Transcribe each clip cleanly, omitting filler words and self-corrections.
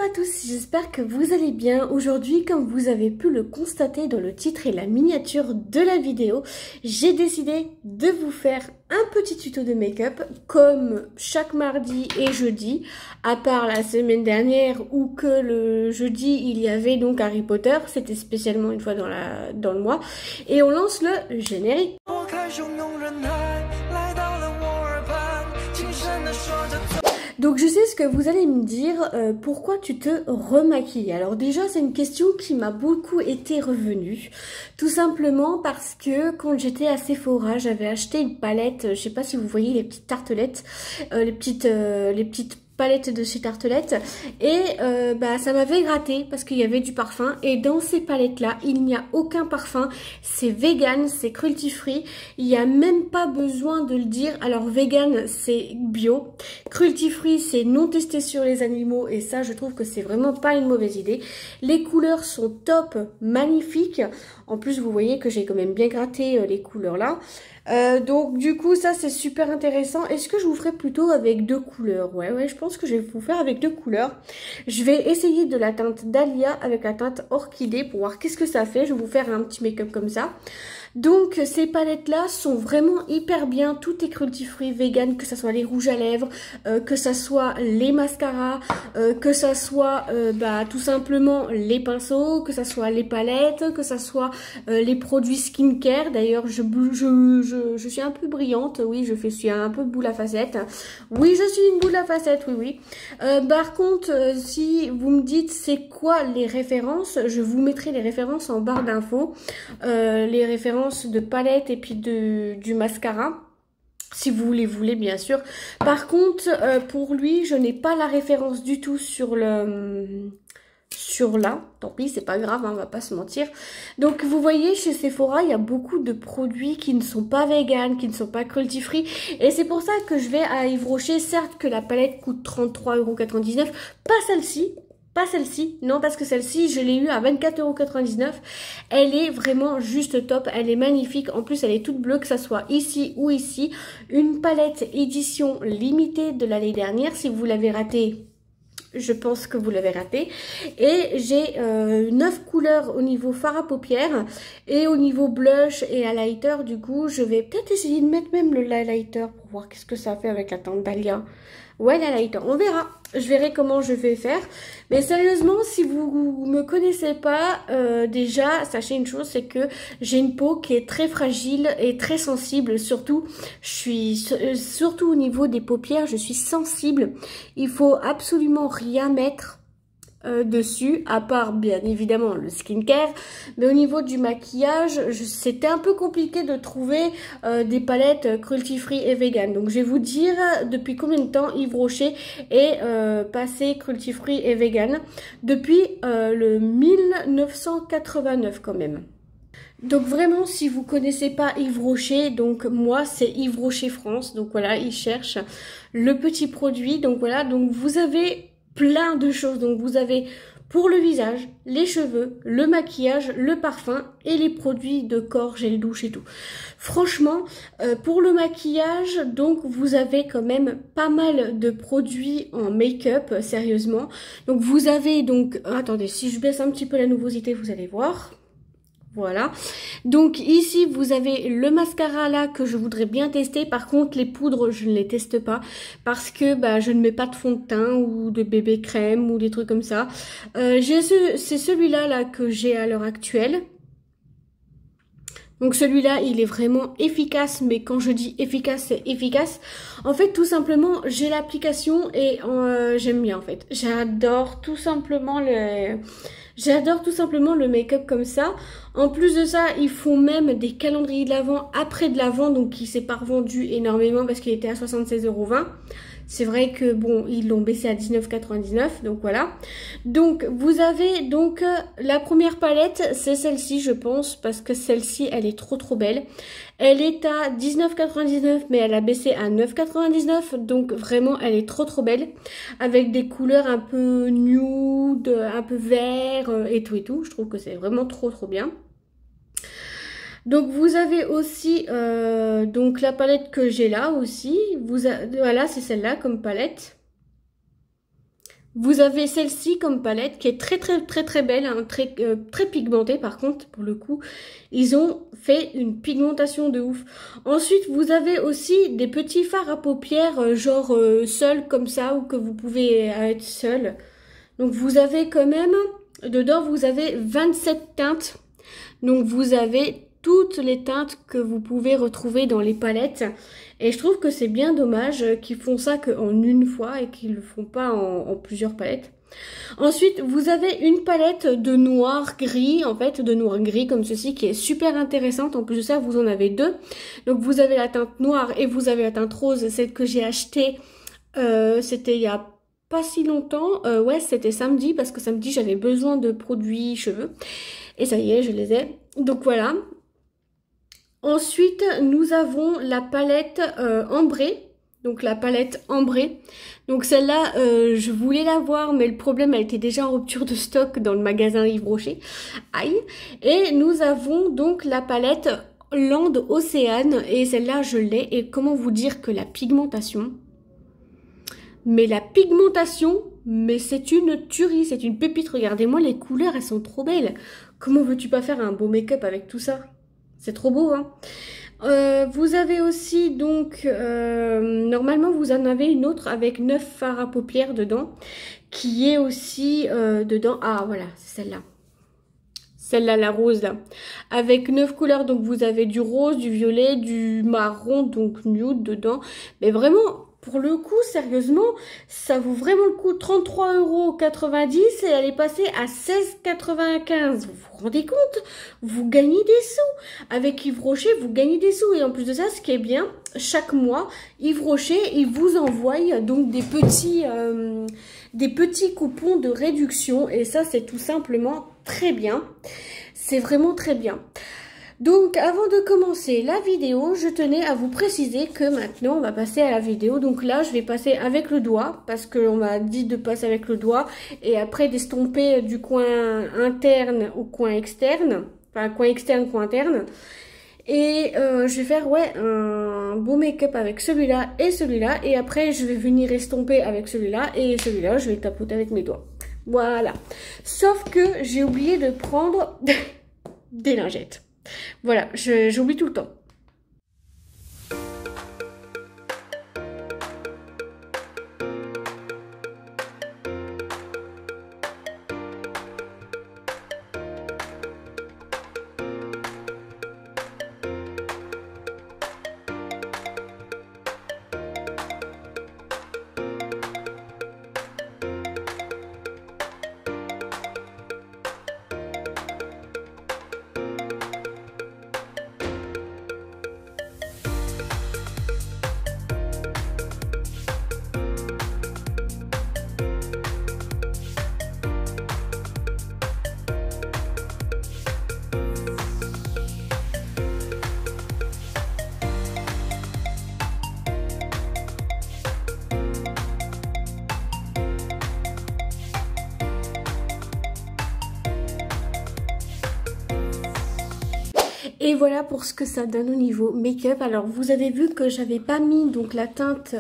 à tous, j'espère que vous allez bien. Aujourd'hui, comme vous avez pu le constater dans le titre et la miniature de la vidéo, j'ai décidé de vous faire un petit tuto de make-up comme chaque mardi et jeudi, à part la semaine dernière où que le jeudi il y avait donc Harry Potter, c'était spécialement une fois dans le mois, et on lance le générique. Donc je sais ce que vous allez me dire, pourquoi tu te remaquilles? Alors déjà c'est une question qui m'a beaucoup été revenue, tout simplement parce que quand j'étais à Sephora, j'avais acheté une palette, je sais pas si vous voyez les petites tartelettes, les petites palettes de chez Tartelette, et ça m'avait gratté parce qu'il y avait du parfum, et dans ces palettes là il n'y a aucun parfum, c'est vegan, c'est cruelty free, il n'y a même pas besoin de le dire. Alors vegan c'est bio, cruelty free c'est non testé sur les animaux, et ça je trouve que c'est vraiment pas une mauvaise idée. Les couleurs sont top, magnifiques, en plus vous voyez que j'ai quand même bien gratté les couleurs là. Donc du coup ça c'est super intéressant. Est-ce que je vous ferai plutôt avec deux couleurs? Ouais, je pense que je vais vous faire avec deux couleurs. Je vais essayer de la teinte Dahlia avec la teinte Orchidée pour voir qu'est-ce que ça fait. Je vais vous faire un petit make-up comme ça. Donc ces palettes là sont vraiment hyper bien, tout est cruelty free, vegan, que ça soit les rouges à lèvres, que ça soit les mascaras, que ça soit tout simplement les pinceaux, que ça soit les palettes, que ça soit les produits skincare. D'ailleurs je suis un peu brillante, oui je suis un peu boule à facettes, oui je suis une boule à facettes, oui. Par contre si vous me dites c'est quoi les références, je vous mettrai les références en barre d'infos, les références de palette et puis du mascara, si vous les voulez bien sûr. Par contre pour lui je n'ai pas la référence du tout sur là, tant pis, c'est pas grave, hein, on va pas se mentir. Donc vous voyez chez Sephora il y a beaucoup de produits qui ne sont pas vegan, qui ne sont pas cruelty free, et c'est pour ça que je vais à Yves Rocher. Certes que la palette coûte 33,99 €, pas celle-ci. Pas celle-ci, non, parce que celle-ci, je l'ai eu à 24,99 €. Elle est vraiment juste top, elle est magnifique. En plus, elle est toute bleue, que ça soit ici ou ici. Une palette édition limitée de l'année dernière. Si vous l'avez ratée, je pense que vous l'avez raté. Et j'ai 9 couleurs au niveau fard à paupières et au niveau blush et highlighter. Du coup, je vais peut-être essayer de mettre même le highlighter pour voir qu'est-ce que ça fait avec la teinte Dahlia. Ouais, l'highlighter, on verra. Je verrai comment je vais faire. Mais sérieusement, si vous me connaissez pas, déjà, sachez une chose, c'est que j'ai une peau qui est très fragile et très sensible. Surtout, surtout au niveau des paupières, je suis sensible. Il faut absolument rien mettre dessus, à part bien évidemment le skincare, mais au niveau du maquillage c'était un peu compliqué de trouver des palettes cruelty free et vegan. Donc je vais vous dire depuis combien de temps Yves Rocher est passé cruelty free et vegan. Depuis le 1989 quand même. Donc vraiment, si vous connaissez pas Yves Rocher, donc moi c'est Yves Rocher France, donc voilà, il cherche le petit produit. Donc voilà, donc vous avez plein de choses. Donc vous avez pour le visage, les cheveux, le maquillage, le parfum et les produits de corps, gel douche et tout. Franchement, pour le maquillage, donc vous avez quand même pas mal de produits en make-up, sérieusement. Donc vous avez donc, attendez, si je baisse un petit peu la nouveauté, vous allez voir. Voilà, donc ici vous avez le mascara là que je voudrais bien tester. Par contre les poudres je ne les teste pas parce que je ne mets pas de fond de teint ou de bébé crème ou des trucs comme ça. C'est celui-là là que j'ai à l'heure actuelle. Donc celui-là, il est vraiment efficace, mais quand je dis efficace, c'est efficace. En fait, tout simplement, j'ai l'application et j'aime bien en fait. J'adore tout simplement le make-up comme ça. En plus de ça, ils font même des calendriers de l'Avent après de l'Avent, donc il s'est pas revendu énormément parce qu'il était à 76,20 €. C'est vrai que bon, ils l'ont baissé à 19,99 €, donc voilà. Donc vous avez donc la première palette, c'est celle-ci je pense, parce que celle-ci elle est trop belle. Elle est à 19,99 € mais elle a baissé à 9,99 €, donc vraiment elle est trop belle, avec des couleurs un peu nude, un peu vert et tout. Je trouve que c'est vraiment trop bien. Donc vous avez aussi donc la palette que j'ai là aussi. Voilà, c'est celle-là comme palette. Vous avez celle-ci comme palette qui est très belle, hein, très pigmentée par contre, pour le coup. Ils ont fait une pigmentation de ouf. Ensuite, vous avez aussi des petits fards à paupières, genre seul comme ça, ou que vous pouvez être seul. Donc vous avez quand même, dedans vous avez 27 teintes. Donc vous avez toutes les teintes que vous pouvez retrouver dans les palettes. Et je trouve que c'est bien dommage qu'ils font ça qu'en une fois et qu'ils le font pas en plusieurs palettes. Ensuite, vous avez une palette de noir gris, en fait, de noir gris comme ceci, qui est super intéressante. En plus de ça, vous en avez deux. Donc vous avez la teinte noire et vous avez la teinte rose, celle que j'ai achetée, c'était il y a pas si longtemps. Ouais, c'était samedi, parce que samedi, j'avais besoin de produits cheveux. Et ça y est, je les ai. Donc voilà. Ensuite, nous avons la palette ambrée. Donc la palette ambrée. Donc celle-là, je voulais la voir, mais le problème, elle était déjà en rupture de stock dans le magasin Yves Rocher. Aïe. Et nous avons donc la palette Land Océane. Et celle-là, je l'ai. Et comment vous dire que la pigmentation... Mais la pigmentation, mais c'est une tuerie, c'est une pépite. Regardez-moi les couleurs, elles sont trop belles. Comment veux-tu pas faire un beau make-up avec tout ça? C'est trop beau, hein. Vous avez aussi donc, normalement vous en avez une autre avec 9 fards à paupières dedans, qui est aussi dedans, ah voilà, c'est celle-là. Celle-là, la rose là, avec 9 couleurs, donc vous avez du rose, du violet, du marron, donc nude dedans, mais vraiment... Pour le coup, sérieusement, ça vaut vraiment le coup. 33,90 € et elle est passée à 16,95 €. Vous vous rendez compte? Vous gagnez des sous. Avec Yves Rocher, vous gagnez des sous. Et en plus de ça, ce qui est bien, chaque mois, Yves Rocher, il vous envoie donc des petits coupons de réduction. Et ça, c'est tout simplement très bien. C'est vraiment très bien. Donc avant de commencer la vidéo, je tenais à vous préciser que maintenant on va passer à la vidéo. Donc là je vais passer avec le doigt parce qu'on m'a dit de passer avec le doigt et après d'estomper du coin interne au coin externe, enfin coin externe, coin interne. Et je vais faire ouais un beau make-up avec celui-là et après je vais venir estomper avec celui-là et celui-là je vais tapoter avec mes doigts. Voilà. Sauf que j'ai oublié de prendre des lingettes. Voilà, j'oublie tout le temps. Et voilà pour ce que ça donne au niveau make-up. Alors vous avez vu que j'avais pas mis donc la teinte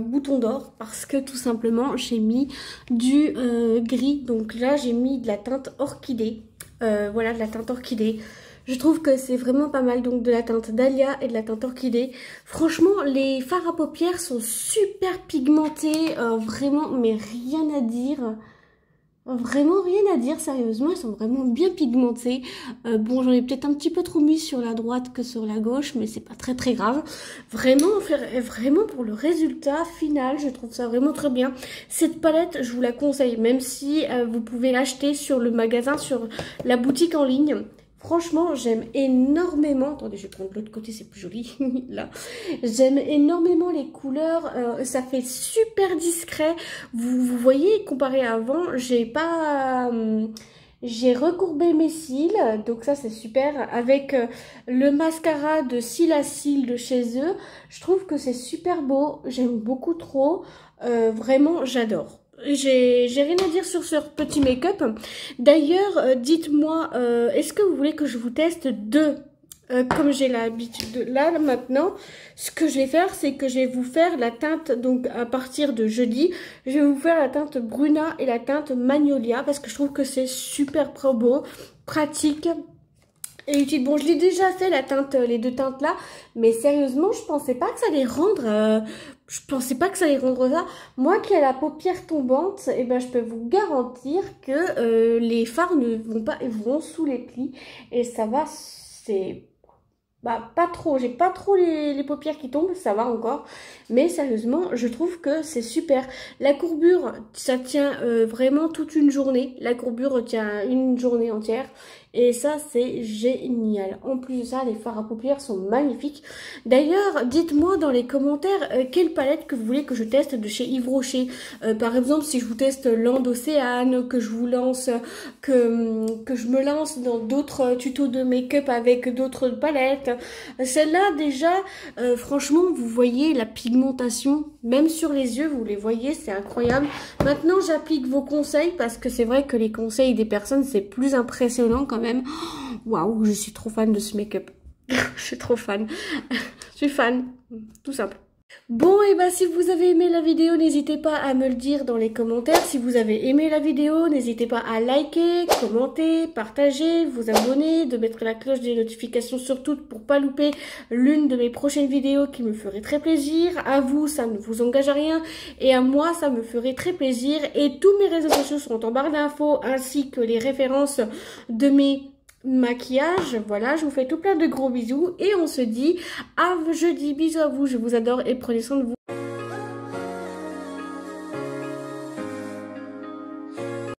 bouton d'or parce que tout simplement j'ai mis du gris. Donc là j'ai mis de la teinte orchidée. Voilà, de la teinte orchidée. Je trouve que c'est vraiment pas mal, donc de la teinte Dahlia et de la teinte orchidée. Franchement, les fards à paupières sont super pigmentés, vraiment, mais rien à dire. Vraiment rien à dire, sérieusement, ils sont vraiment bien pigmentés. Bon, j'en ai peut-être un petit peu trop mis sur la droite que sur la gauche, mais c'est pas très grave. Vraiment pour le résultat final, je trouve ça vraiment très bien. Cette palette, je vous la conseille, même si vous pouvez l'acheter sur le magasin, sur la boutique en ligne. Franchement, j'aime énormément... Attendez, je vais prendre de l'autre côté, c'est plus joli, là. J'aime énormément les couleurs, ça fait super discret. Vous voyez, comparé à avant, j'ai recourbé mes cils, donc ça c'est super. Avec le mascara de cils à cils de chez eux, je trouve que c'est super beau, j'aime beaucoup trop. Vraiment, j'adore. J'ai rien à dire sur ce petit make-up. D'ailleurs, dites-moi, est-ce que vous voulez que je vous teste deux comme j'ai l'habitude de là maintenant, ce que je vais faire, c'est que je vais vous faire la teinte, donc à partir de jeudi, je vais vous faire la teinte Bruna et la teinte Magnolia, parce que je trouve que c'est super beau, pratique et utile. Bon, je l'ai déjà fait la teinte, les deux teintes là, mais sérieusement, je pensais pas que ça allait rendre... je pensais pas que ça allait rendre ça. Moi qui ai la paupière tombante, et ben je peux vous garantir que les fards ne vont pas, ils vont sous les plis et ça va, c'est bah pas trop, j'ai pas trop les paupières qui tombent, ça va encore. Mais sérieusement, je trouve que c'est super. La courbure, ça tient vraiment toute une journée. La courbure tient une journée entière. Et ça, c'est génial. En plus de ça, les fards à paupières sont magnifiques. D'ailleurs, dites-moi dans les commentaires quelle palette que vous voulez que je teste de chez Yves Rocher. Par exemple, si je vous teste l'Andocéane, que je vous lance, que je me lance dans d'autres tutos de make-up avec d'autres palettes. Celle-là, déjà, franchement, vous voyez la pigmentation, même sur les yeux, vous les voyez, c'est incroyable. Maintenant, j'applique vos conseils parce que c'est vrai que les conseils des personnes, c'est plus impressionnant quand même. Waouh, je suis trop fan de ce make-up. Je suis trop fan. Je suis fan, tout simple. Bon, et bah si vous avez aimé la vidéo, n'hésitez pas à me le dire dans les commentaires. Si vous avez aimé la vidéo, n'hésitez pas à liker, commenter, partager, vous abonner, de mettre la cloche des notifications sur toutes pour pas louper l'une de mes prochaines vidéos qui me ferait très plaisir. À vous, ça ne vous engage à rien et à moi, ça me ferait très plaisir. Et tous mes réseaux sociaux seront en barre d'infos ainsi que les références de mes maquillage. Voilà, je vous fais tout plein de gros bisous et on se dit à jeudi. Bisous à vous, je vous adore et prenez soin de vous.